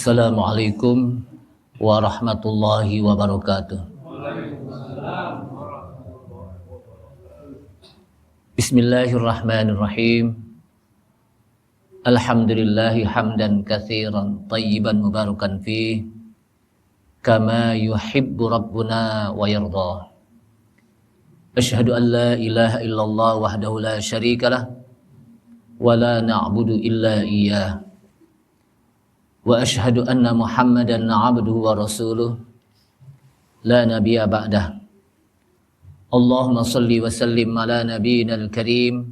Assalamualaikum warahmatullahi wabarakatuh. Bismillahirrahmanirrahim. Alhamdulillahi hamdan katsiran tayyiban mubarakan fih kama yuhibbu rabbuna wa yarda. Asyhadu an la ilaha illallah wahdahu la syarikalah wa la na'budu illa iyyah. Wa asyhadu anna Muhammadan abduhu wa rasuluh la nabiyya ba'dah. Allahumma salli wa sallim ala nabiyyina al-karim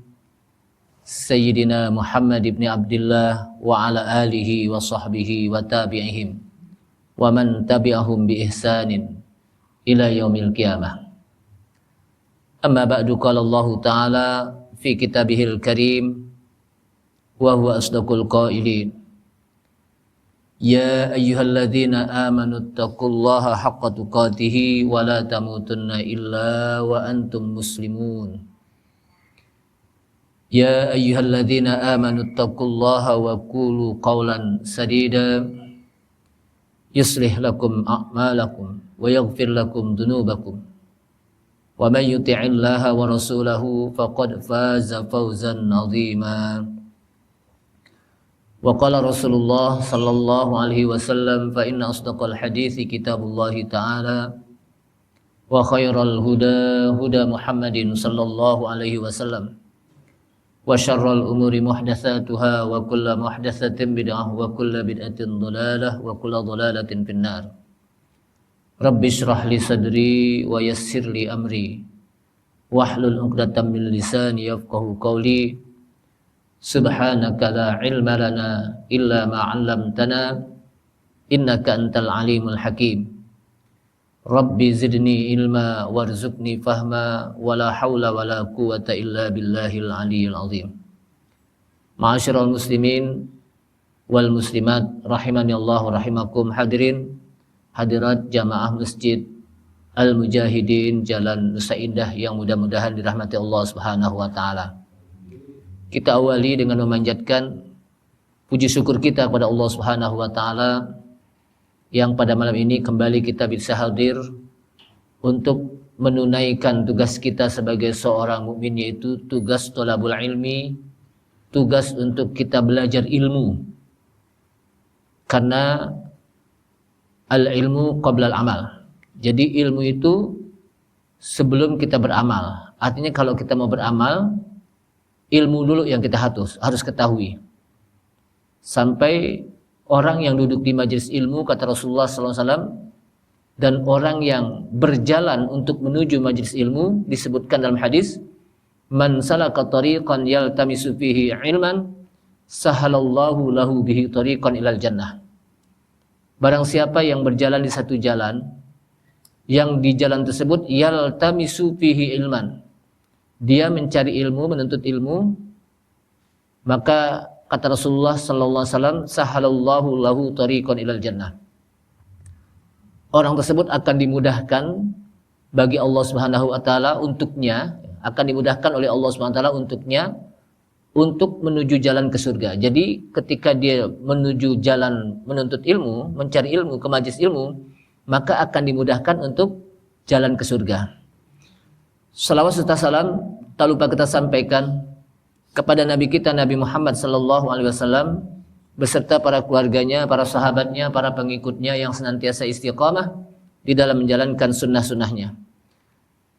Sayyidina Muhammad ibn Abdullah wa ala alihi wa sahbihi wa tabi'ihim wa man tabi'ahum bi ihsanin ila yaumil qiyamah. Amma ba'du, qala Allah ta'ala fi kitabihil karim wa huwa asdaqul qailin. Ya ayyuhalladzina amanu taqullaha haqqa tuqatih wa la tamutunna illa wa antum muslimun. Ya ayyuhalladzina amanu taqullaha wa qulu qawlan sadida yuslih lakum a'malakum wa yaghfir lakum dhunubakum wa man yuti'illaha wa rasulahu faqad faza fawzan 'azima. Wa qala Rasulullah sallallahu alaihi wasallam fa inna asdaqal hadithi kitabullah ta'ala wa khairal huda huda Muhammadin sallallahu alaihi wasallam wa syarrul umuri muhdatsatuha wa kullu muhdatsatin bid'ah wa kullu bid'atin dhalalah wa kullu dhalalatin finnar. Rabbi shrah li sadri wa yassir li amri wahlul 'uqdatam min lisani yafqahu qawli. Subhanaka la ilma lana illa ma 'allamtana innaka antal alimul hakim. Rabbi zidni ilma warzuqni fahma wa la haula wa la quwwata illa billahil aliyyil azim. Ma'asyiral muslimin wal muslimat rahimani Allah wa rahimakum, hadirin hadirat jamaah Masjid Al-Mujahidin Jalan Nusa Indah yang mudah-mudahan dirahmati Allah Subhanahu wa taala. Kita awali dengan memanjatkan puji syukur kita kepada Allah Subhanahu wa taala yang pada malam ini kembali kita bisa hadir untuk menunaikan tugas kita sebagai seorang mukmin, yaitu tugas thalabul ilmi, tugas untuk kita belajar ilmu. Karena al-ilmu qabla al-amal. Jadi ilmu itu sebelum kita beramal. Artinya kalau kita mau beramal, ilmu dulu yang kita harus ketahui. Sampai orang yang duduk di majelis ilmu, kata Rasulullah SAW, dan orang yang berjalan untuk menuju majelis ilmu, disebutkan dalam hadis, man salaka tariqan yaltamisu fihi ilman sahalallahu lahu bihi tariqan ilal jannah. Barang siapa yang berjalan di satu jalan, yang di jalan tersebut yaltamisu fihi ilman, dia mencari ilmu, menuntut ilmu, maka kata Rasulullah sallallahu alaihi wasallam, sahalallahu lahu tariqan ilal jannah. Orang tersebut akan dimudahkan bagi Allah Subhanahu wa taala untuknya, akan dimudahkan oleh Allah Subhanahu wa taala untuknya untuk menuju jalan ke surga. Jadi ketika dia menuju jalan menuntut ilmu, mencari ilmu ke majelis ilmu, maka akan dimudahkan untuk jalan ke surga. Salawat serta salam tak lupa kita sampaikan kepada Nabi kita Nabi Muhammad sallallahu alaihi wasallam beserta para keluarganya, para sahabatnya, para pengikutnya yang senantiasa istiqamah di dalam menjalankan sunnah-sunnahnya.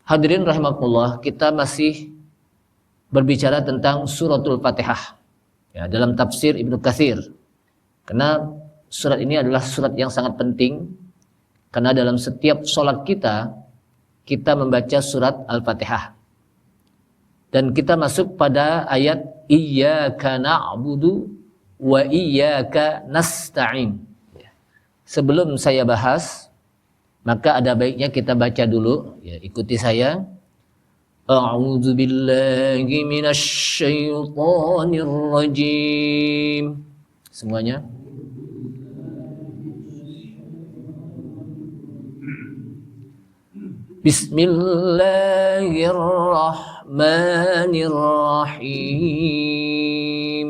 Hadirin rahimakumullah, kita masih berbicara tentang suratul Fatihah ya, dalam tafsir Ibnu Katsir. Karena surat ini adalah surat yang sangat penting, karena dalam setiap sholat kita membaca surat Al-Fatihah. Dan kita masuk pada ayat iyyaka na'budu wa iyyaka nasta'in. Sebelum saya bahas, maka ada baiknya kita baca dulu, ya, ikuti saya. A'udzu billahi minasy syaithanir rajim. Semuanya. Bismillahirrahmanirrahim.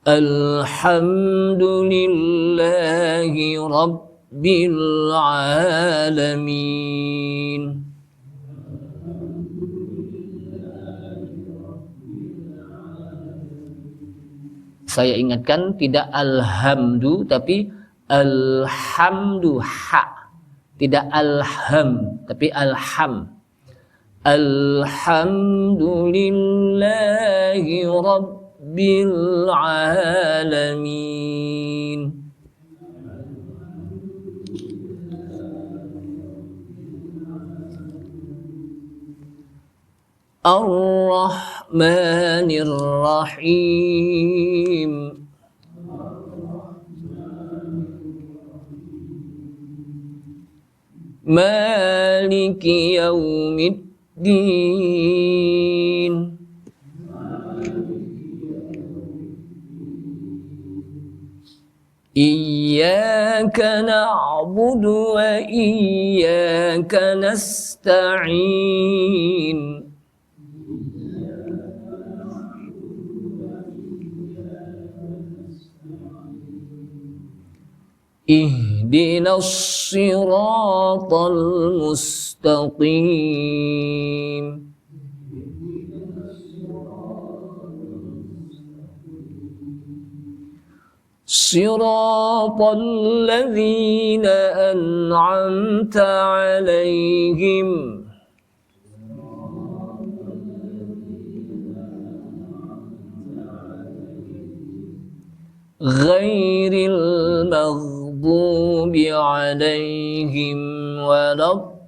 Alhamdulillahi Rabbil Alamin. Saya ingatkan, tidak alhamdu tapi alhamdu ha. Tidak alham tapi alham. Alhamdulillahi Rabbil Alamin. Ar-Rahmanir Rahim. Maliki Yaumiddin. Iyyaka na'budu wa iyyaka nasta'in. Ihdinas siratal mustaqim. Siratal ladzina an'amta 'alaihim. Ghairil maghdubi 'alaihim waladdallin.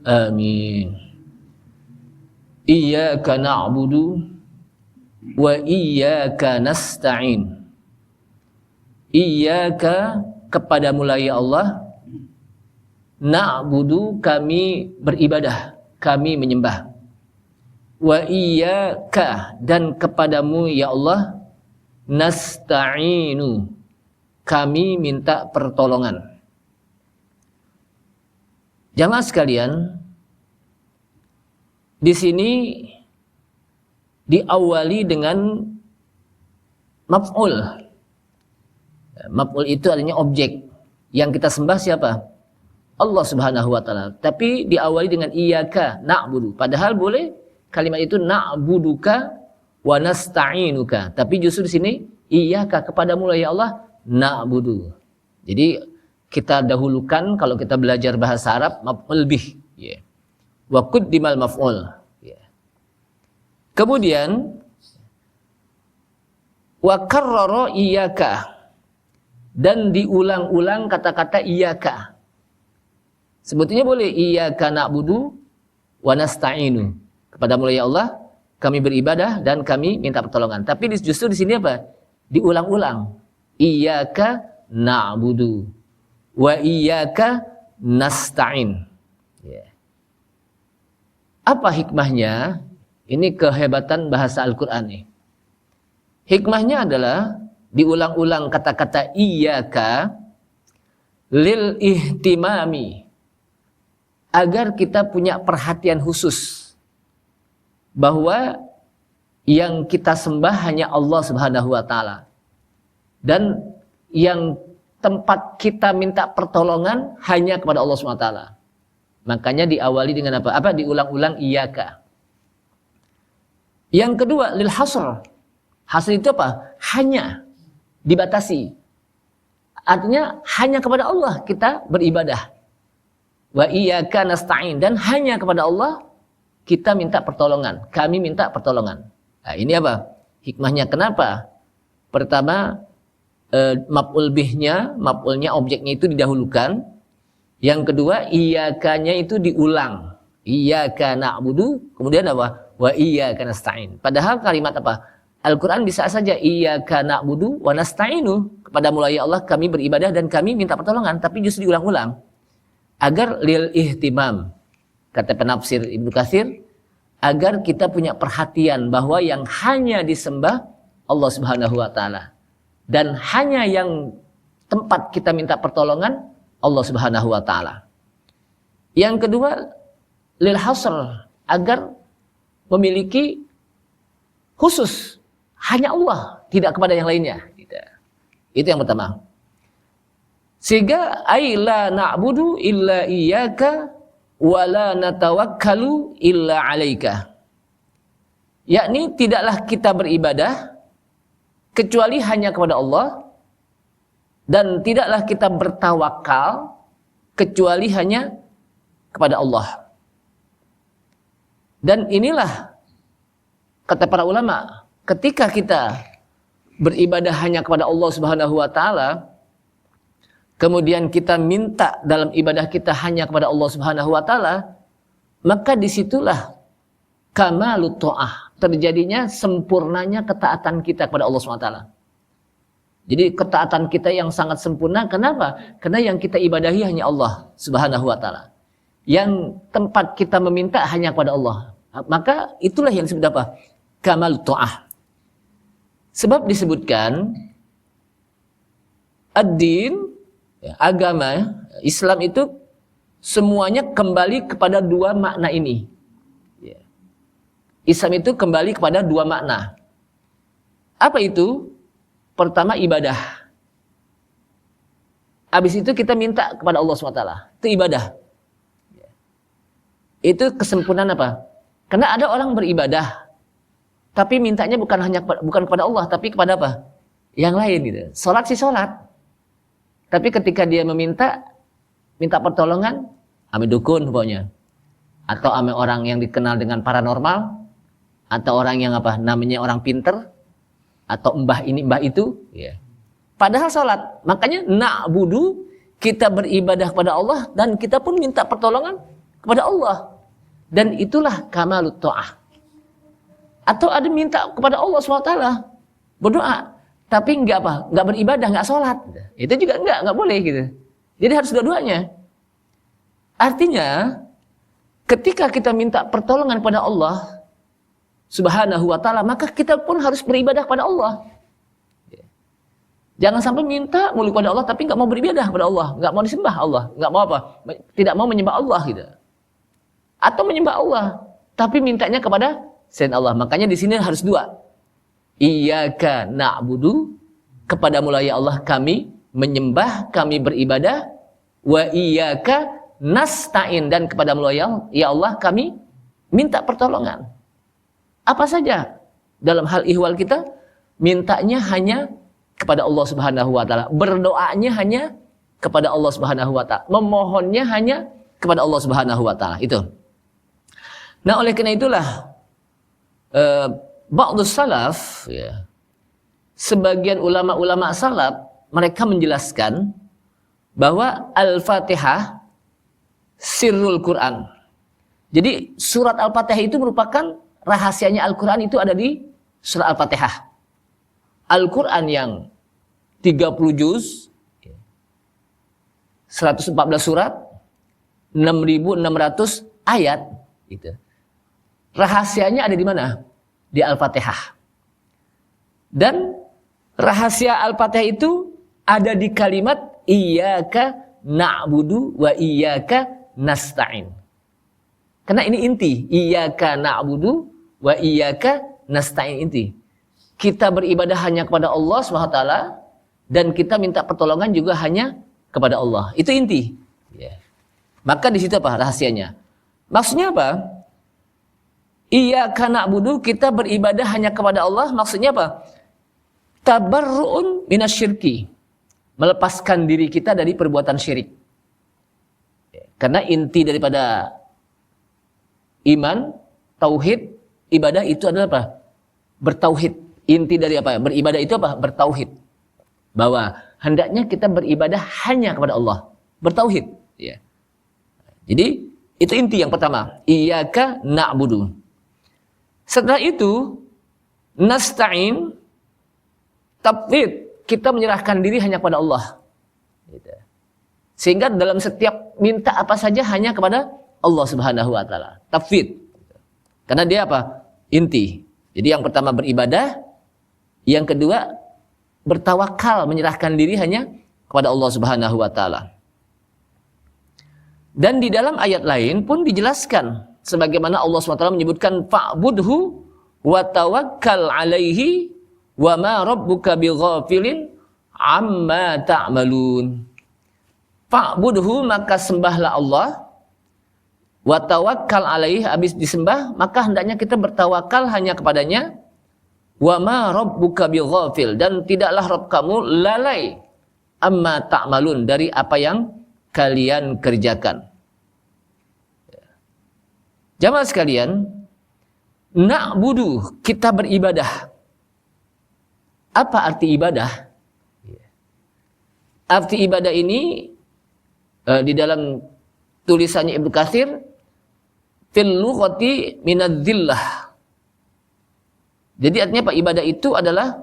Amin. Iyyaka na'budu wa iyyaka nasta'in. Iyyaka, kepadamu-lah ya Allah, na'budu, kami beribadah, kami menyembah. Wa iyyaka, dan kepadamu ya Allah, nasta'inu, kami minta pertolongan. Jamaah sekalian, di sini diawali dengan maf'ul. Maf'ul itu artinya objek. Yang kita sembah siapa? Allah Subhanahu wa taala. Tapi diawali dengan iyyaka na'budu. Padahal boleh kalimat itu na'buduka wa nasta'inuka. Tapi justru di sini iyyaka, kepadamu lah ya Allah na'budu. Jadi kita dahulukan kalau kita belajar bahasa Arab maf'ul bih, ya. Wa quddimal maf'ul, ya. Kemudian wa karrara iyyaka, dan diulang-ulang kata-kata iyyaka. Sebetulnya boleh iyyaka na'budu wa nasta'inu. Kepadamu ya Allah kami beribadah dan kami minta pertolongan. Tapi justru di sini apa? Diulang-ulang. Iyyaka na'budu wa iyyaka nasta'in. Ya. Apa hikmahnya? Ini kehebatan bahasa Al-Qur'an nih. Hikmahnya adalah diulang-ulang kata-kata iyyaka lil ihtimami, agar kita punya perhatian khusus bahwa yang kita sembah hanya Allah Subhanahu wa taala, dan yang tempat kita minta pertolongan hanya kepada Allah Subhanahu wa taala. Makanya diawali dengan apa? Diulang-ulang iyyaka. Yang kedua lil hasr. Hasr itu apa? Hanya, dibatasi. Artinya hanya kepada Allah kita beribadah. Wa iyyaka nasta'in, dan hanya kepada Allah kita minta pertolongan. Kami minta pertolongan. Nah, ini apa? Hikmahnya kenapa? Pertama, maf'ul bihnya, maf'ulnya, objeknya itu didahulukan. Yang kedua, iyyakanya itu diulang. Iyyaka na'budu, kemudian apa? Wa iyyaka nasta'in. Padahal kalimat apa? Al-Quran bisa saja iyyaka na'budu wa nasta'inu, kepadamu lah ya Allah kami beribadah dan kami minta pertolongan, tapi justru diulang-ulang agar lil ihtimam, kata penafsir Ibnu Katsir, agar kita punya perhatian bahwa yang hanya disembah Allah Subhanahu wa taala. Dan hanya yang tempat kita minta pertolongan Allah Subhanahu wa taala. Yang kedua, lil hasr, agar memiliki khusus hanya Allah, tidak kepada yang lainnya. Itu yang pertama. Sehingga ai la na'budu illa iyyaka wa la natawakkalu illa 'alaika. Yakni tidaklah kita beribadah kecuali hanya kepada Allah, dan tidaklah kita bertawakal kecuali hanya kepada Allah. Dan inilah kata para ulama, ketika kita beribadah hanya kepada Allah Subhanahu wa taala, kemudian kita minta dalam ibadah kita hanya kepada Allah Subhanahu wa taala, maka disitulah kamalut ta'ah, terjadinya sempurnanya ketaatan kita kepada Allah Subhanahu wa taala. Jadi ketaatan kita yang sangat sempurna, kenapa? Karena yang kita ibadahi hanya Allah Subhanahu wa taala. Yang tempat kita meminta hanya kepada Allah. Maka itulah yang disebut apa? Kamalut ta'ah. Sebab disebutkan ad-din, agama Islam itu semuanya kembali kepada dua makna ini. Islam itu kembali kepada dua makna. Apa itu? Pertama, ibadah. Habis itu kita minta kepada Allah SWT. Itu ibadah. Itu kesempurnaan apa? Karena ada orang beribadah, tapi mintanya bukan kepada Allah, tapi kepada apa? Yang lain gitu. Salat sih salat. Tapi ketika dia minta pertolongan, ame dukun pokoknya. Atau ame orang yang dikenal dengan paranormal, atau orang yang apa? Namanya orang pinter, atau mbah ini mbah itu, ya. Padahal salat. Makanya na'budu, kita beribadah kepada Allah dan kita pun minta pertolongan kepada Allah. Dan itulah kamalut ta'ah. Atau ada minta kepada Allah SWT, berdoa, tapi enggak beribadah, enggak sholat. Itu juga enggak boleh gitu. Jadi harus dua-duanya. Artinya, ketika kita minta pertolongan kepada Allah Subhanahu wa ta'ala, maka kita pun harus beribadah kepada Allah. Jangan sampai minta mulu kepada Allah, tapi enggak mau beribadah kepada Allah, enggak mau disembah Allah, enggak mau apa? Tidak mau menyembah Allah gitu. Atau menyembah Allah, tapi mintanya kepada selain Allah. Makanya di sini harus dua. Iyyaka na'budu, kepadamu lah ya Allah kami menyembah, kami beribadah. Wa iyyaka nasta'in, dan kepadamu lah ya Allah kami minta pertolongan. Apa saja dalam hal ihwal kita, mintanya hanya kepada Allah Subhanahu wa taala, berdoanya hanya kepada Allah Subhanahu wa taala, memohonnya hanya kepada Allah Subhanahu wa taala. Itu. Nah, oleh karena itulah ba'dus salaf, ya, sebagian ulama-ulama salaf, mereka menjelaskan bahwa Al-Fatihah sirrul Quran. Jadi surat Al-Fatihah itu merupakan rahasianya Al-Quran, itu ada di surat Al-Fatihah. Al-Quran yang 30 juz, 114 surat, 6.600 ayat, gitu. Rahasianya ada di mana? Di Al-Fatihah. Dan rahasia Al-Fatihah itu ada di kalimat iyyaka na'budu wa iyyaka nasta'in. Karena ini inti, iyyaka na'budu wa iyyaka nasta'in, inti. Kita beribadah hanya kepada Allah SWT, dan kita minta pertolongan juga hanya kepada Allah. Itu inti. Ya. Maka di situ apa rahasianya? Maksudnya apa? Iyyaka na'budu, kita beribadah hanya kepada Allah, maksudnya apa? Tabarru'un minasyirki, melepaskan diri kita dari perbuatan syirik. Karena inti daripada iman, tauhid, ibadah itu adalah apa? Bertauhid. Inti dari apa? Beribadah itu apa? Bertauhid. Bahwa hendaknya kita beribadah hanya kepada Allah. Bertauhid. Ya. Jadi itu inti yang pertama. Iyyaka na'budu. Setelah itu nasta'in, tafwid, kita menyerahkan diri hanya kepada Allah. Sehingga dalam setiap minta apa saja hanya kepada Allah Subhanahu wa taala. Tafwid. Karena dia apa? Inti. Jadi yang pertama beribadah, Yang kedua, bertawakal, menyerahkan diri hanya kepada Allah Subhanahu wa taala. Dan di dalam ayat lain pun dijelaskan sebagaimana Allah SWT menyebutkan fa'budhu wa tawakkal alaihi wa ma rabbuka bighafilin amma ta'malun. Fa'budhu, maka sembahlah Allah, wa tawakkal alaihi, habis disembah maka hendaknya kita bertawakal hanya kepadanya. Wa ma rabbuka bighafil, dan tidaklah Rabb kamu lalai amma ta'malun, dari apa yang kalian kerjakan. Jamaah sekalian, na'budu, kita beribadah. Apa arti ibadah? Arti ibadah ini di dalam tulisannya Ibnu Katsir, fil lughati minadz-dzillah. Jadi artinya apa? Ibadah itu adalah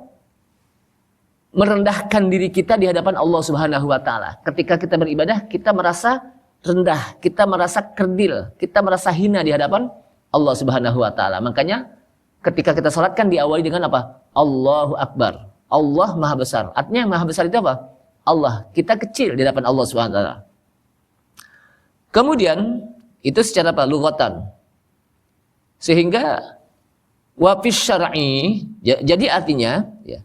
merendahkan diri kita di hadapan Allah Subhanahu wa taala. Ketika kita beribadah, kita merasa rendah, kita merasa kerdil, kita merasa hina di hadapan Allah Subhanahu wa taala. Makanya ketika kita salat kan diawali dengan apa? Allahu Akbar. Allah Maha Besar. Artinya Maha Besar itu apa? Allah. Kita kecil di hadapan Allah Subhanahu wa taala. Kemudian itu secara apa? Lughatan. Sehingga wa fis syar'i, jadi artinya ya,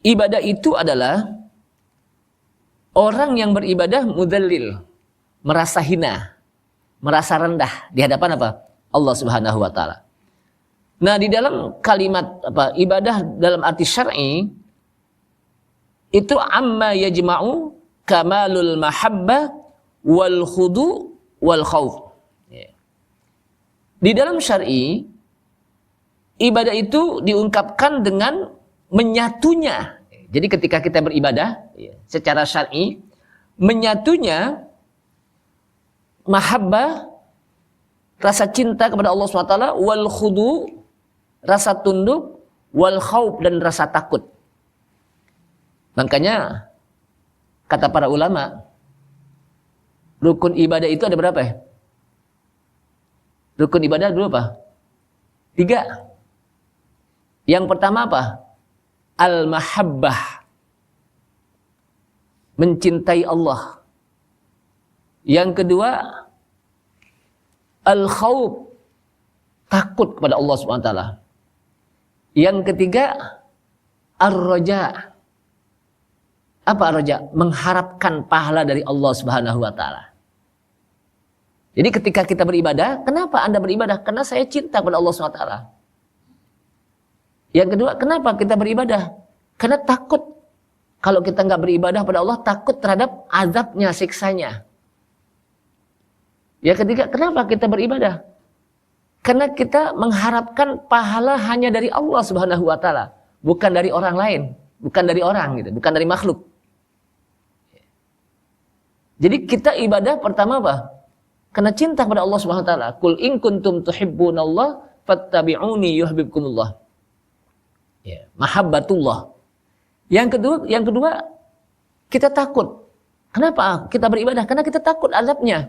ibadah itu adalah orang yang beribadah mudallil, merasa hina, merasa rendah di hadapan apa? Allah Subhanahu wa taala. Nah, di dalam kalimat apa? Ibadah dalam arti syar'i itu amma yajma'u kamalul mahabbah wal khudu wal khauf. Di dalam syar'i, ibadah itu diungkapkan dengan menyatunya. Jadi ketika kita beribadah secara syar'i, menyatunya mahabbah, rasa cinta kepada Allah SWT, wal khudu, rasa tunduk, wal khauf, dan rasa takut. Makanya kata para ulama, rukun ibadah itu ada berapa ya? Rukun ibadah dulu apa? 3. Yang pertama apa? Al-mahabbah, mencintai Allah. Yang kedua, al-khauf, takut kepada Allah SWT. Yang ketiga, ar-raja. Apa ar-raja? Mengharapkan pahala dari Allah Subhanahu wa taala. Jadi ketika kita beribadah, kenapa Anda beribadah? Karena saya cinta kepada Allah SWT. Yang kedua, kenapa kita beribadah? Karena takut. Kalau kita nggak beribadah pada Allah, takut terhadap azabnya, siksanya. Yang ketiga, kenapa kita beribadah? Karena kita mengharapkan pahala hanya dari Allah Subhanahu wa taala, bukan dari orang lain, bukan dari orang gitu, bukan dari makhluk. Jadi kita ibadah pertama apa? Karena cinta kepada Allah Subhanahu wa taala. Qul in kuntum tuhibbunallah fattabi'uni yuhibbukumullah. Ya, mahabbatullah. Yang kedua kita takut. Kenapa kita beribadah? Karena kita takut azabnya.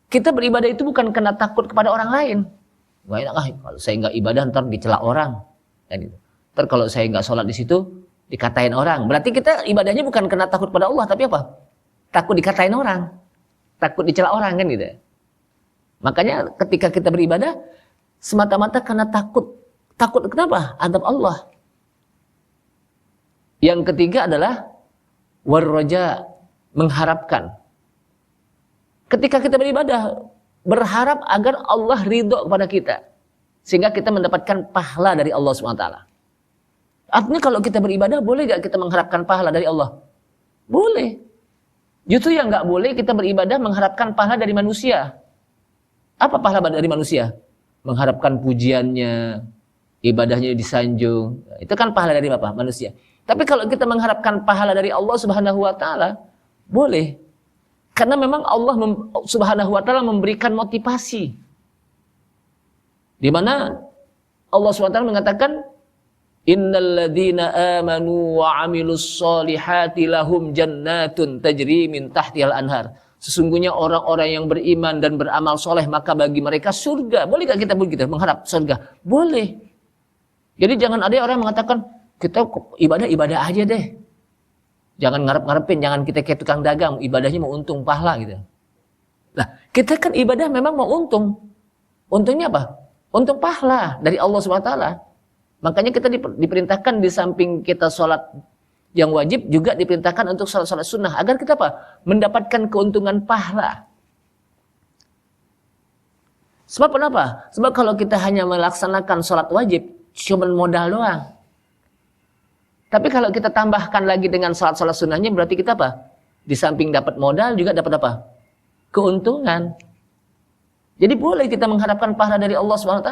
Kita beribadah itu bukan karena takut kepada orang lain. Wah, enak, kalau saya nggak ibadah ntar dicela orang. Ntar kalau saya nggak sholat di situ dikatain orang. Berarti kita ibadahnya bukan karena takut kepada Allah, tapi apa? Takut dikatain orang, takut dicela orang, kan gitu. Makanya ketika kita beribadah semata-mata karena takut. Takut kenapa? Azab Allah. Yang ketiga adalah warraja, mengharapkan. Ketika kita beribadah, berharap agar Allah ridho kepada kita, sehingga kita mendapatkan pahala dari Allah SWT. Artinya kalau kita beribadah, boleh gak kita mengharapkan pahala dari Allah? Boleh. Justru yang gak boleh kita beribadah mengharapkan pahala dari manusia. Apa pahala dari manusia? Mengharapkan pujiannya, ibadahnya disanjung. Itu kan pahala dari apa? Manusia. Tapi kalau kita mengharapkan pahala dari Allah Subhanahu wa taala, boleh. Karena memang Allah Subhanahu wa taala memberikan motivasi. Di mana Allah Subhanahu wa taala mengatakan, innal ladzina amanu wa 'amilus solihati lahum jannatun tajri min tahtihal anhar. Sesungguhnya orang-orang yang beriman dan beramal soleh, maka bagi mereka surga. Boleh gak kita begitu mengharap surga? Boleh. Jadi jangan ada orang yang mengatakan kita ibadah aja deh. Jangan ngarep-ngarepin, jangan kita kayak tukang dagang, ibadahnya mau untung pahala gitu. Nah, kita kan ibadah memang mau untung. Untungnya apa? Untung pahala dari Allah SWT. Makanya kita diperintahkan di samping kita sholat yang wajib juga diperintahkan untuk sholat sunnah agar kita apa? Mendapatkan keuntungan pahala. Sebab kenapa? Sebab kalau kita hanya melaksanakan sholat wajib, cuma modal doang. Tapi kalau kita tambahkan lagi dengan sholat sunnahnya, berarti kita apa? Di samping dapat modal juga dapat apa? Keuntungan. Jadi boleh kita mengharapkan pahala dari Allah SWT.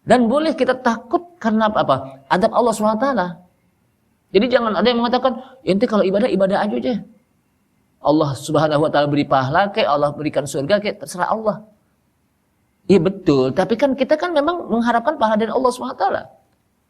Dan boleh kita takut karena apa? Adab Allah SWT. Jadi jangan ada yang mengatakan, ente kalau ibadah aja aja. Allah Subhanahu wa taala beri pahala, kayak Allah berikan surga, kayak terserah Allah. Iya betul, tapi kan kita kan memang mengharapkan pahala dari Allah SWT.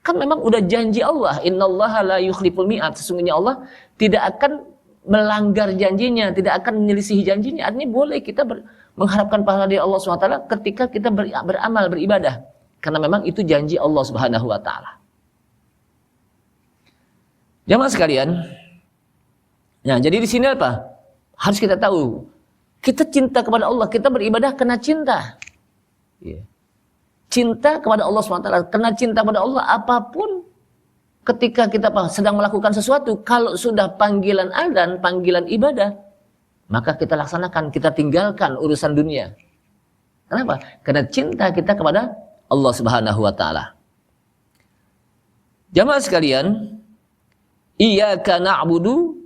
Kan memang udah janji Allah, innallaha la yukhliful mi'ad. Sesungguhnya Allah tidak akan melanggar janjinya, tidak akan menyelisihi janjinya. Artinya boleh kita mengharapkan pahala dari Allah SWT ketika kita beramal, beribadah. Karena memang itu janji Allah Subhanahu wa taala. Jamaah sekalian, nah jadi di sini apa? Harus kita tahu, kita cinta kepada Allah, kita beribadah karena cinta. Cinta kepada Allah SWT, karena cinta kepada Allah apapun ketika kita sedang melakukan sesuatu, kalau sudah panggilan adzan, panggilan ibadah, maka kita laksanakan, kita tinggalkan urusan dunia. Kenapa? Karena cinta kita kepada Allah Subhanahu wa taala. Jamaah sekalian, iyyaka na'budu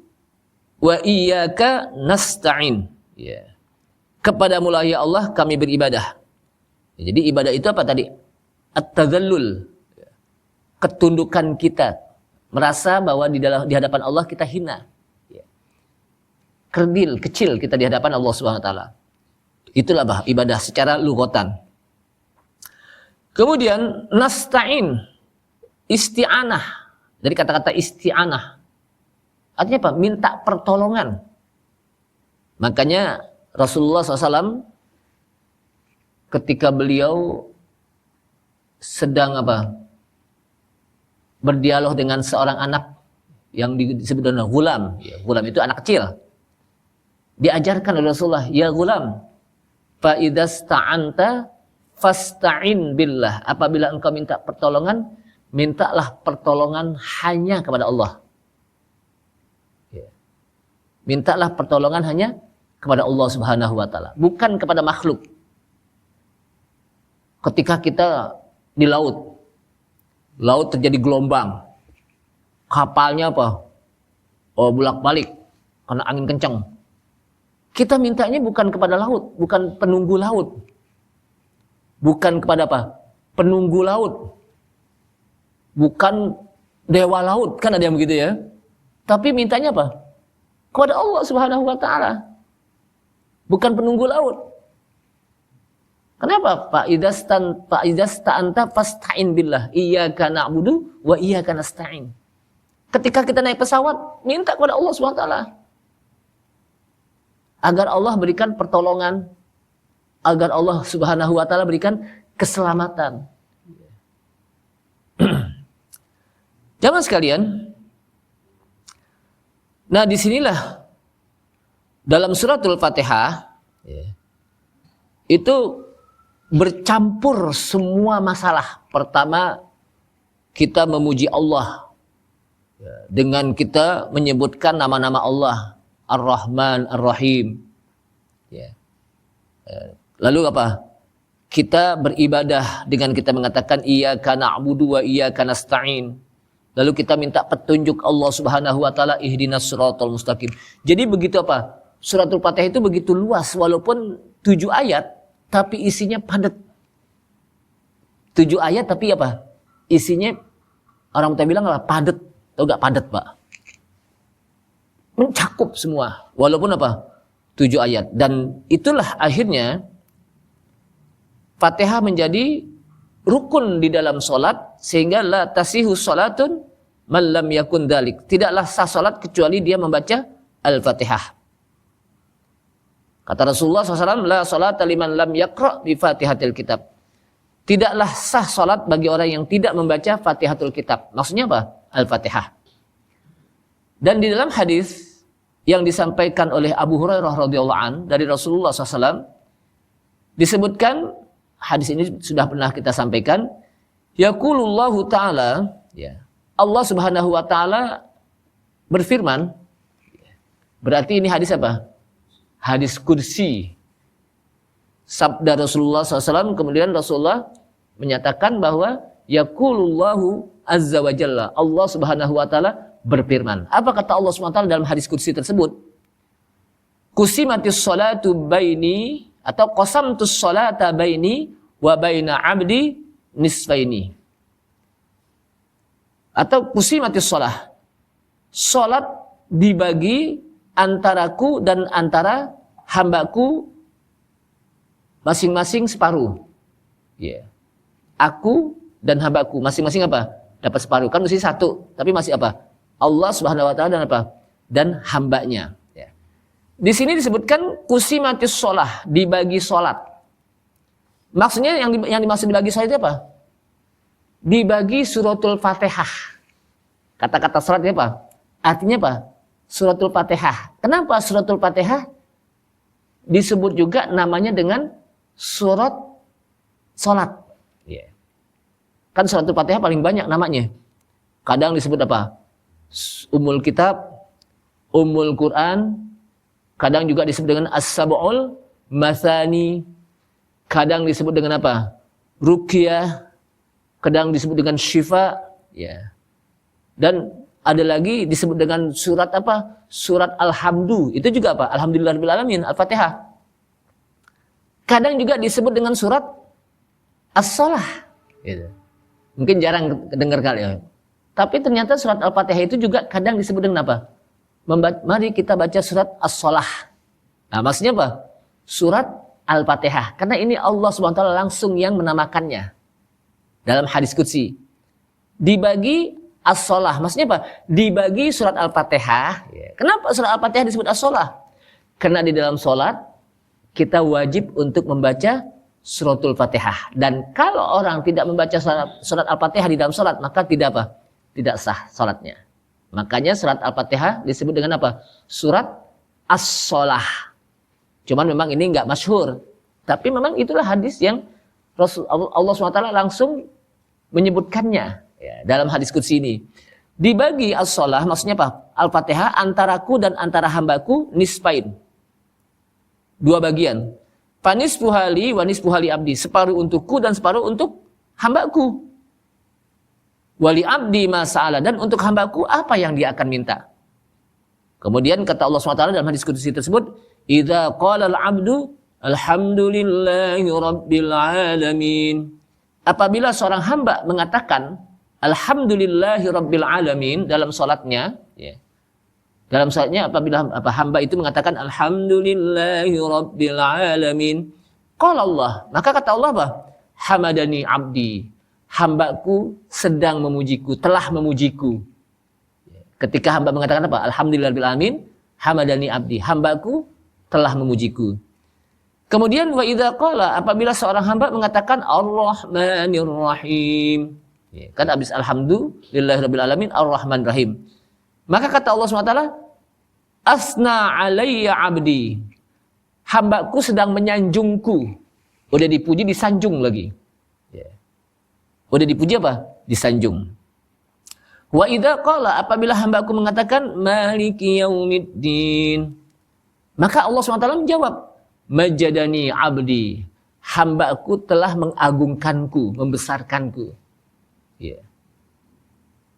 wa iyyaka nasta'in. Kepadamu-lah ya Allah kami beribadah. Jadi ibadah itu apa tadi? At-tadzallul. Ketundukan kita, merasa bahwa di hadapan Allah kita hina. Kerdil, kecil kita di hadapan Allah Subhanahu wa taala. Itulah ibadah secara lughatan. Kemudian nasta'in, isti'anah. Dari kata-kata isti'anah. Artinya apa? Minta pertolongan. Makanya Rasulullah SAW ketika beliau sedang berdialog dengan seorang anak yang disebut dengan gulam. Gulam itu anak kecil. Diajarkan oleh Rasulullah, ya gulam, fa idasta'anta fasta'in billah. Apabila engkau minta pertolongan, mintalah pertolongan hanya kepada Allah. Mintalah pertolongan hanya kepada Allah Subhanahu wa taala, bukan kepada makhluk. Ketika kita di laut terjadi gelombang, kapalnya bolak-balik karena angin kencang. Kita mintanya bukan kepada laut, bukan penunggu laut. Bukan kepada penunggu laut. Bukan dewa laut, kan ada yang begitu ya. Tapi mintanya apa? Kepada Allah Subhanahu wa taala. Bukan penunggu laut. Kenapa? Fa idasta'anta fasta'in billah. Iyyaka na'budu wa iyyaka nasta'in. Ketika kita naik pesawat, minta kepada Allah Subhanahu wa taala agar Allah berikan pertolongan, agar Allah Subhanahu wa taala berikan keselamatan. Jamaah sekalian, nah disinilah dalam suratul Fatihah itu bercampur semua masalah. Pertama, kita memuji Allah dengan kita menyebutkan nama-nama Allah, Ar-Rahman, Ar-Rahim. Lalu kita beribadah dengan kita mengatakan iyyaka na'budu wa iyyaka nasta'in. Lalu kita minta petunjuk Allah Subhanahu wa taala, ihdinas siratal mustaqim. Jadi begitu Suratul Fatihah itu begitu luas, walaupun 7 ayat tapi isinya padat. 7 ayat tapi isinya orang kita bilang padat. Tahu enggak padat, Pak? Mencakup semua, walaupun 7 ayat. Dan itulah akhirnya Fatihah menjadi rukun di dalam solat, sehingga la tasihu solatun man lam yakun dalik. Tidaklah sah solat kecuali dia membaca Al-Fatihah. Kata Rasulullah SAW, la solata liman lam yaqra' bi Fatihatil kitab. tidaklah sah salat bagi orang yang tidak membaca Fatihatul Kitab. Maksudnya apa? Al-Fatihah. Dan di dalam hadis yang disampaikan oleh Abu Hurairah radhiyallahu an dari Rasulullah SAW disebutkan, hadis ini sudah pernah kita sampaikan, yaqulullahu ta'ala, ya, Allah Subhanahu wa taala berfirman, berarti ini hadis apa? Hadis kursi. Sabda Rasulullah SAW, kemudian Rasulullah menyatakan bahwa yaqulullahu azza wa jalla, Allah Subhanahu wa taala berfirman. Apa kata Allah Subhanahu wa taala dalam hadis kursi tersebut? Qusimatis sholatu baini, atau qasamtus sholata baini wa baina abdi nisfaini. Atau qusimatis sholah, sholat dibagi antaraku dan antara hambaku masing-masing separuh. Ya. Aku dan hambaku masing-masing apa? Dapat separuh. Kan mesti satu, tapi masih apa? Allah Subhanahu wa taala dan apa? Dan hambanya. Ya. Di sini disebutkan qusimatis sholah, dibagi sholat. Maksudnya yang dimaksud dibagi sholat itu apa? Dibagi suratul Fatihah. Kata-kata sholat itu apa? Artinya apa? Suratul Fatihah. Kenapa suratul Fatihah disebut juga namanya dengan surat sholat? Yeah. Kan suratul Fatihah paling banyak namanya. Kadang disebut apa? Ummul Kitab, Ummul Quran. Kadang juga disebut dengan As-Sab'ul Mathani. Kadang disebut dengan apa? Ruqyah. Kadang disebut dengan Syifa. Ya. Dan ada lagi disebut dengan surat apa? Surat Alhamdu. Itu juga apa? Alhamdulillahirabbil alamin, Al-Fatihah. Kadang juga disebut dengan surat As-Shalah. Gitu. Mungkin jarang dengar kali ya. Tapi ternyata surat Al-Fatihah itu juga kadang disebut dengan apa? Mari kita baca surat As-Shalah. Nah, maksudnya apa? Surat Al-Fatihah. Karena ini Allah SWT langsung yang menamakannya. Dalam hadis qudsi. Dibagi As-Shalah. Maksudnya apa? Dibagi surat Al-Fatihah. Kenapa surat Al-Fatihah disebut As-Shalah? Karena di dalam sholat kita wajib untuk membaca suratul Fatihah. Dan kalau orang tidak membaca surat Al-Fatihah di dalam sholat, maka tidak apa? Tidak sah sholatnya. Makanya surat Al-Fatihah disebut dengan apa? Surat As-Shalah. Cuman memang ini enggak masyhur. Tapi memang itulah hadis yang Allah SWT langsung menyebutkannya ya, dalam hadis qudsi ini. Dibagi As-Shalah, maksudnya apa? Al-Fatihah antaraku dan antara hambaku nisfain. Dua bagian. Fanisfuhali wa nisfuhali abdi. Separuh untukku dan separuh untuk hambaku. Wali abdi masa'ala. Dan untuk hambaku apa yang dia akan minta. Kemudian kata Allah SWT dalam hadis qudsi tersebut, idza qala al-abdu alhamdulillahi rabbil alamin. Apabila seorang hamba mengatakan alhamdulillahi rabbil alamin dalam salatnya, ya. Dalam salatnya apabila hamba itu mengatakan alhamdulillahi rabbil alamin, qala Allah, maka kata Allah apa? Hamadani abdi, hambaku sedang memujiku, telah memujiku. Ketika hamba mengatakan apa? Alhamdulillahi rabbil alamin, hamadani abdi, hambaku telah memujiku. Kemudian wa idza qala, apabila seorang hamba mengatakan Ar-Rahmanir Rahim. Ya, kan habis alhamdulillahirabbil alamin Ar-Rahman Rahim. Maka kata Allah SWT, asna alayya abdi. Hambaku sedang menyanjungku. Udah dipuji disanjung lagi. Ya. Udah dipuji apa? Disanjung. Wa idza qala, apabila hambaku mengatakan maliki yaumiddin. Maka Allah SWT menjawab, majadani abdi, hambaku telah mengagungkanku, membesarkanku. Ya.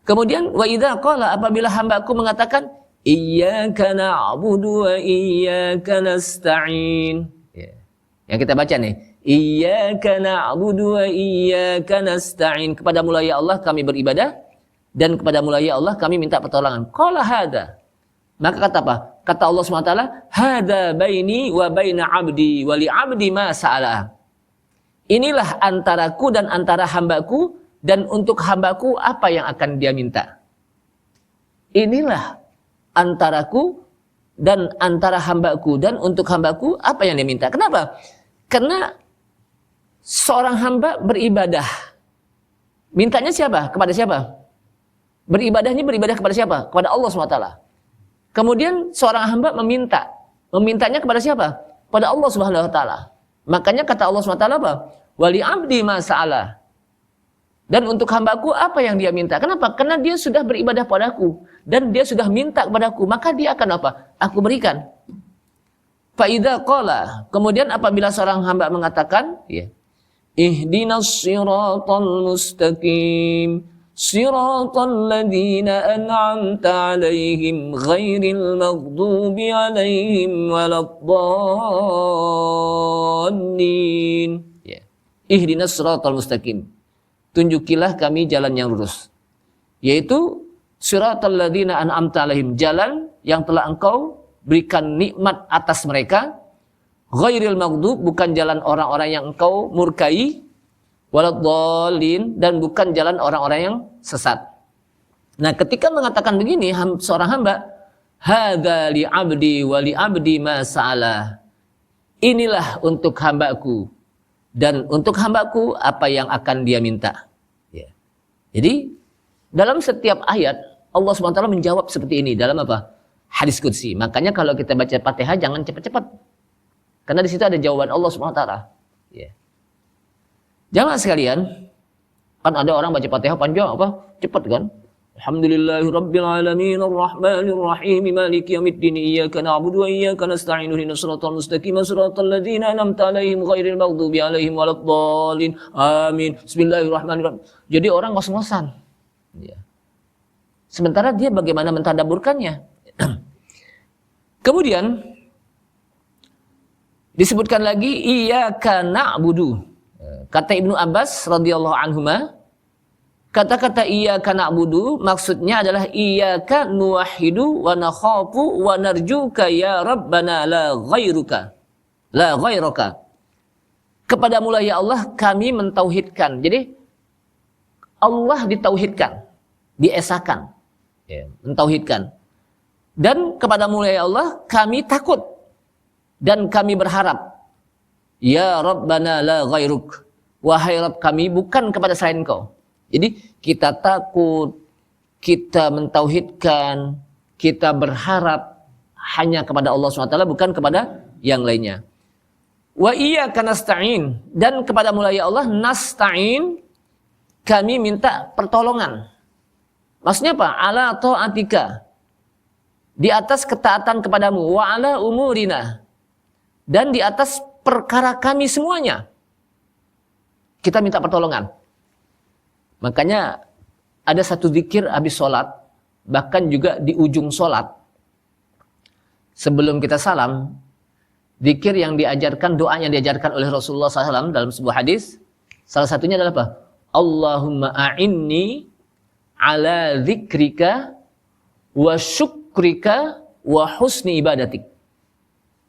Kemudian wa idza qala, apabila hambaku mengatakan iyyaka na'budu wa iyyaka nasta'in. Ya. Yang kita baca nih, iyyaka na'budu wa iyyaka nasta'in, kepadamu ya Allah kami beribadah dan kepadamu ya Allah kami minta pertolongan. Qala hada, maka kata apa? Kata Allah SWT, hada baini wa baina abdi wa li abdi ma sa'ala. Inilah antaraku dan antara hambaku, dan untuk hambaku apa yang akan dia minta. Inilah antaraku dan antara hambaku, dan untuk hambaku apa yang dia minta. Kenapa? Karena seorang hamba beribadah. Mintanya siapa? Kepada siapa? Beribadahnya beribadah kepada siapa? Kepada Allah SWT. Kemudian seorang hamba meminta. Memintanya kepada siapa? Pada Allah Subhanahu wa taala. Makanya kata Allah SWT apa? Wali abdi ma sa'ala. Dan untuk hambaku apa yang dia minta? Kenapa? Karena dia sudah beribadah padaku dan dia sudah minta kepadaku, maka dia akan apa? Aku berikan. Fa idza qala, kemudian apabila seorang hamba mengatakan, ya, ihdinas siratal mustaqim, siratal ladzina an'amta 'alaihim ghairil maghdubi 'alaihim waladdallin. Ya. Ihdinas siratal mustaqim. Tunjukilah kami jalan yang lurus. Yaitu siratal ladzina an'amta 'alaihim, jalan yang telah Engkau berikan nikmat atas mereka. Ghairil maghdub, bukan jalan orang-orang yang Engkau murkai, waladdallin, dan bukan jalan orang-orang yang sesat. Nah, ketika mengatakan begini seorang hamba, hadza li 'abdi wa li 'abdi ma sa'ala. Inilah untuk hambaku dan untuk hambaku apa yang akan dia minta. Ya. Jadi dalam setiap ayat Allah SWT menjawab seperti ini dalam apa? Hadis qudsi. Makanya kalau kita baca Fatihah jangan cepat-cepat. Karena di situ ada jawaban Allah SWT. Ya. Jamaah sekalian, kan ada orang baca Fatihah panjang apa? Cepat kan? Alhamdulillahirabbil alamin arrahmanir rahim maliki yaumiddin iyyaka na'budu wa iyyaka nasta'in ihdinas siratal mustaqim siratal ladzina an'amta 'alaihim ghairil maghdubi 'alaihim waladdallin amin. Bismillahirrahmanirrahim. Jadi orang ngos-ngosan. Ya. Sementara dia bagaimana mentadabburkannya? Kemudian disebutkan lagi iyyaka na'budu. Kata Ibnu Abbas radhiyallahu anhuma, kata-kata iyyaka na'budu maksudnya adalah iyyaka nuwahhidu wa nakhafu wa narjuka ya rabbana la ghairuka. La ghairaka. Kepadamu lah ya Allah kami mentauhidkan. Jadi Allah ditauhidkan, diesakan. Ya, mentauhidkan. Dan kepadamu lah ya Allah kami takut dan kami berharap. Ya rabbana la ghairuk. Wahai Rabb kami bukan kepada selain Engkau. Jadi kita takut, kita mentauhidkan, kita berharap hanya kepada Allah SWT, bukan kepada yang lainnya. Wa iyyaka nasta'in, dan kepadamu lah ya Allah nasta'in, kami minta pertolongan. Maksudnya apa? Ala ta'atika, di atas ketaatan kepadamu, wa ala umurina, dan di atas perkara kami semuanya. Kita minta pertolongan. Makanya ada satu zikir habis sholat, bahkan juga di ujung sholat. Sebelum kita salam, zikir yang diajarkan, doa yang diajarkan oleh Rasulullah SAW dalam sebuah hadis, salah satunya adalah apa? Allahumma a'inni ala zikrika wa syukrika wa husni ibadatik.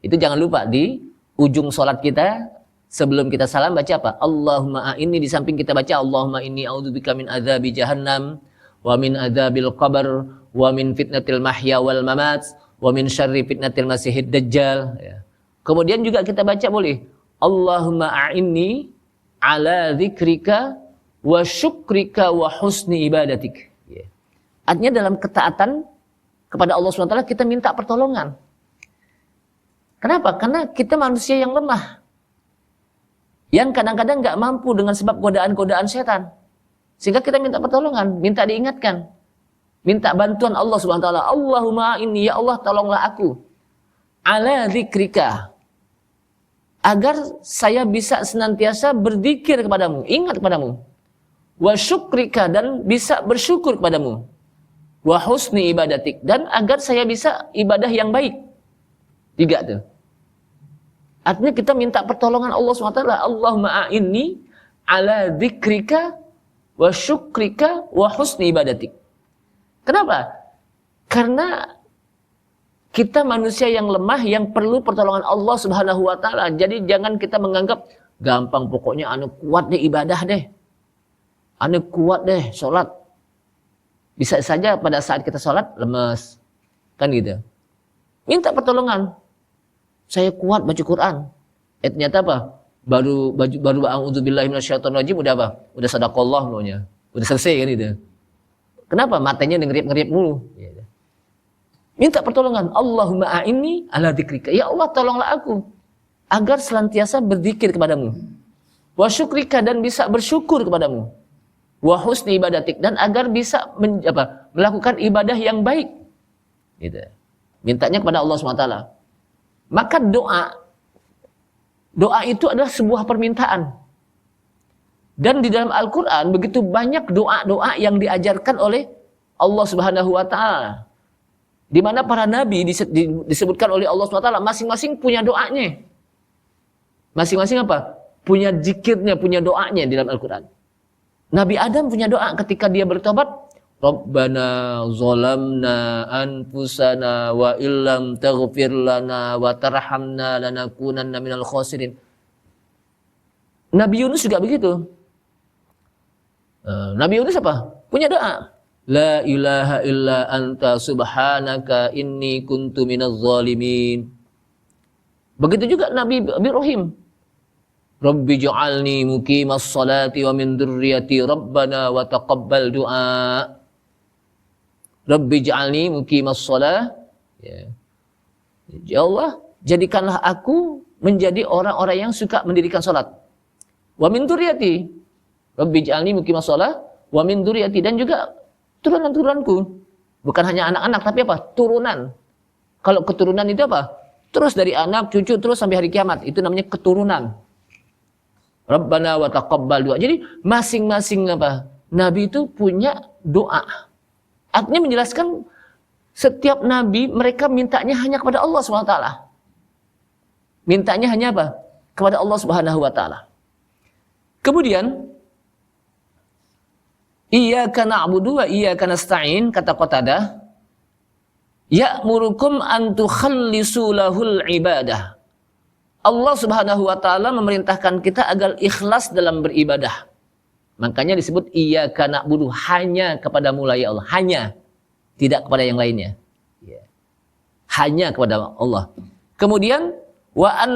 Itu jangan lupa di ujung sholat kita. Sebelum kita salam baca apa? Allahumma a'inni, di samping kita baca Allahumma inni a'udzubika min adzabi jahannam wa min adzabil qabr wa min fitnatil mahya wal mamat wa min syarri fitnatil masihid dajjal. Ya. Kemudian juga kita baca boleh Allahumma a'inni ala dzikrika wa syukrika wa husni ibadatik. Ya. Artinya dalam ketaatan kepada Allah SWT kita minta pertolongan. Kenapa? Karena kita manusia yang lemah, yang kadang-kadang nggak mampu dengan sebab godaan-godaan setan, sehingga kita minta pertolongan, minta diingatkan, minta bantuan Allah Subhanahu wa taala. Allahumma inni, ya Allah tolonglah aku, ala dzikrika, agar saya bisa senantiasa berzikir kepadamu, ingat kepadamu, wa syukrika, dan bisa bersyukur kepadamu, wa husni ibadatik, dan agar saya bisa ibadah yang baik. 3 tuh. Artinya kita minta pertolongan Allah SWT. Allahumma a'inni ala dzikrika wa syukrika wa husni ibadatik. Kenapa? Karena kita manusia yang lemah yang perlu pertolongan Allah Subhanahu wa taala. Jadi jangan kita menganggap gampang, pokoknya anu kuat deh ibadah deh. Anu kuat deh sholat. Bisa saja pada saat kita sholat lemes. Kan gitu. Minta pertolongan. Saya kuat baca Quran. Ternyata apa? baru a'udzubillahi minasyaitonirrajim udah apa? Udah sadaqallah maunya. Udah selesai kan itu. Kenapa? Matanya ngeriap-ngeriap mulu. Minta pertolongan. Allahumma a'inni ala dzikrika. Ya Allah, tolonglah aku agar senantiasa berzikir kepadamu. Wa syukrika, dan bisa bersyukur kepadamu. Wa husni ibadatik, dan agar bisa melakukan ibadah yang baik. Gitu. Mintanya kepada Allah SWT. Maka doa itu adalah sebuah permintaan. Dan di dalam Al-Quran begitu banyak doa-doa yang diajarkan oleh Allah Subhanahu wa Ta'ala. Di mana para nabi disebutkan oleh Allah SWT masing-masing punya doanya. Masing-masing apa? Punya zikirnya, punya doanya di dalam Al-Quran. Nabi Adam punya doa ketika dia bertobat. Rabbana zalamna anfusana wa illam taghfir lana wa tarhamna lanakunanna minal khasirin. Nabi Yunus juga begitu. Nabi Yunus apa? Punya doa. La ilaha illa anta subhanaka inni kuntu minaz zalimin. Begitu juga Nabi Ibrahim. Rabbi ja'alni muqimas salati wa min dzurriyyati rabbana wa taqabbal du'a. Rabbi ja'alni muqimas shalah. Ya Allah, jadikanlah aku menjadi orang-orang yang suka mendirikan salat. Wa min dzurriyyati. Rabbi ja'alni muqimas shalah wa min dzurriyyati, dan juga turunan-turunanku. Bukan hanya anak-anak tapi apa? Turunan. Kalau keturunan itu apa? Terus dari anak, cucu, terus sampai hari kiamat. Itu namanya keturunan. Rabbana wa taqabbal du'a. Jadi masing-masing apa? Nabi itu punya doa. Artinya menjelaskan setiap nabi mereka mintanya hanya kepada Allah SWT. Mintanya hanya apa? Kepada Allah Subhanahu wa Ta'ala. Kemudian iyyaka na'budu wa iyyaka nasta'in, kata Qatadah, ya'murukum an tukhallisu lahul ibadah. Allah Subhanahu wa Ta'ala memerintahkan kita agar ikhlas dalam beribadah. Makanya disebut iyyaka na'budu, hanya kepadamu lah ya Allah, hanya, tidak kepada yang lainnya. Hanya kepada Allah. Kemudian wa an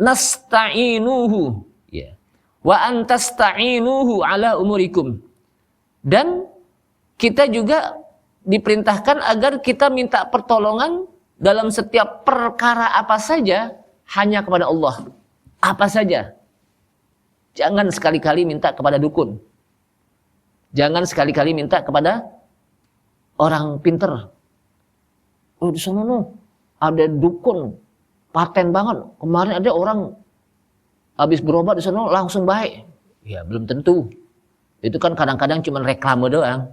nasta'inuhu, wa an tasta'inuhu ala umurikum. Dan kita juga diperintahkan agar kita minta pertolongan dalam setiap perkara apa saja hanya kepada Allah. Apa saja. Jangan sekali-kali minta kepada dukun. Jangan sekali-kali minta kepada orang pinter. Oh, di sana ada dukun paten banget. Kemarin ada orang habis berobat di sana langsung baik. Ya, belum tentu. Itu kan kadang-kadang cuma reklame doang.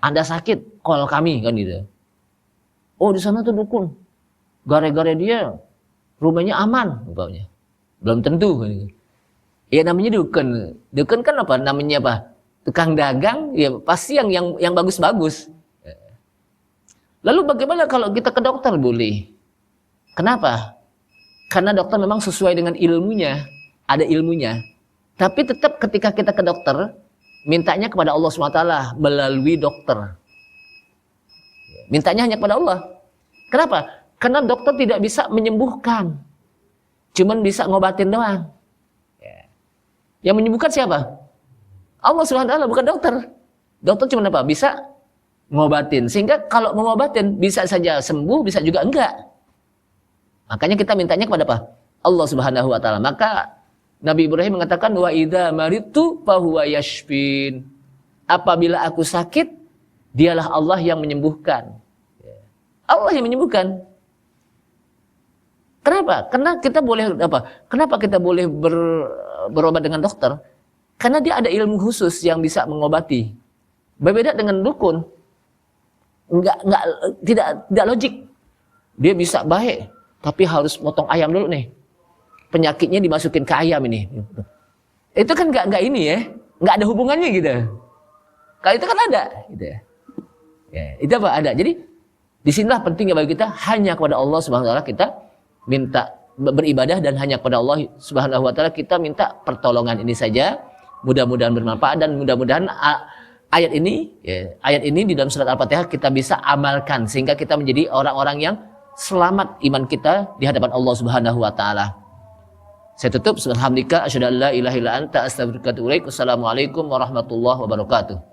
Anda sakit, call kami kan gitu. Oh, di sana tuh dukun. Gara-gara dia rumahnya aman, umpamanya. Belum tentu kan gitu. Ya namanya dukun. Dukun kan apa? Namanya apa? Tukang dagang, ya pasti yang bagus-bagus. Lalu bagaimana kalau kita ke dokter? Boleh. Kenapa? Karena dokter memang sesuai dengan ilmunya, ada ilmunya. Tapi tetap ketika kita ke dokter, mintanya kepada Allah SWT melalui dokter. Mintanya hanya kepada Allah. Kenapa? Karena dokter tidak bisa menyembuhkan. Cuman bisa ngobatin doang. Yang menyembuhkan siapa? Allah SWT, bukan dokter. Dokter cuma apa? Bisa ngobatin. Sehingga kalau mengobatin bisa saja sembuh, bisa juga enggak. Makanya kita mintanya kepada apa? Allah Subhanahu wa Ta'ala. Maka Nabi Ibrahim mengatakan wa idza maridtu fahuwa yashfin. Apabila aku sakit, dialah Allah yang menyembuhkan. Allah yang menyembuhkan. Kenapa? Karena kita boleh apa? Kenapa kita boleh berobat dengan dokter? Karena dia ada ilmu khusus yang bisa mengobati. Berbeda dengan dukun. Tidak logik. Dia bisa baik, tapi harus potong ayam dulu nih. Penyakitnya dimasukin ke ayam ini. Itu kan enggak ini ya. Enggak ada hubungannya gitu. Kalau itu kan ada gitu ya. Itu apa? Ada. Jadi disinilah pentingnya bagi kita hanya kepada Allah Subhanahu wa Ta'ala kita minta beribadah, dan hanya kepada Allah Subhanahu wa Ta'ala kita minta pertolongan. Ini saja, mudah-mudahan bermanfaat, dan mudah-mudahan ayat ini di dalam surat Al-Fatihah kita bisa amalkan sehingga kita menjadi orang-orang yang selamat iman kita di hadapan Allah Subhanahu wa Ta'ala. Saya tutup. Subhanallah, asyhadu an la ilaha illa anta, astaghfiruka wa atubu ilaik. Wassalamualaikum warahmatullahi wabarakatuh.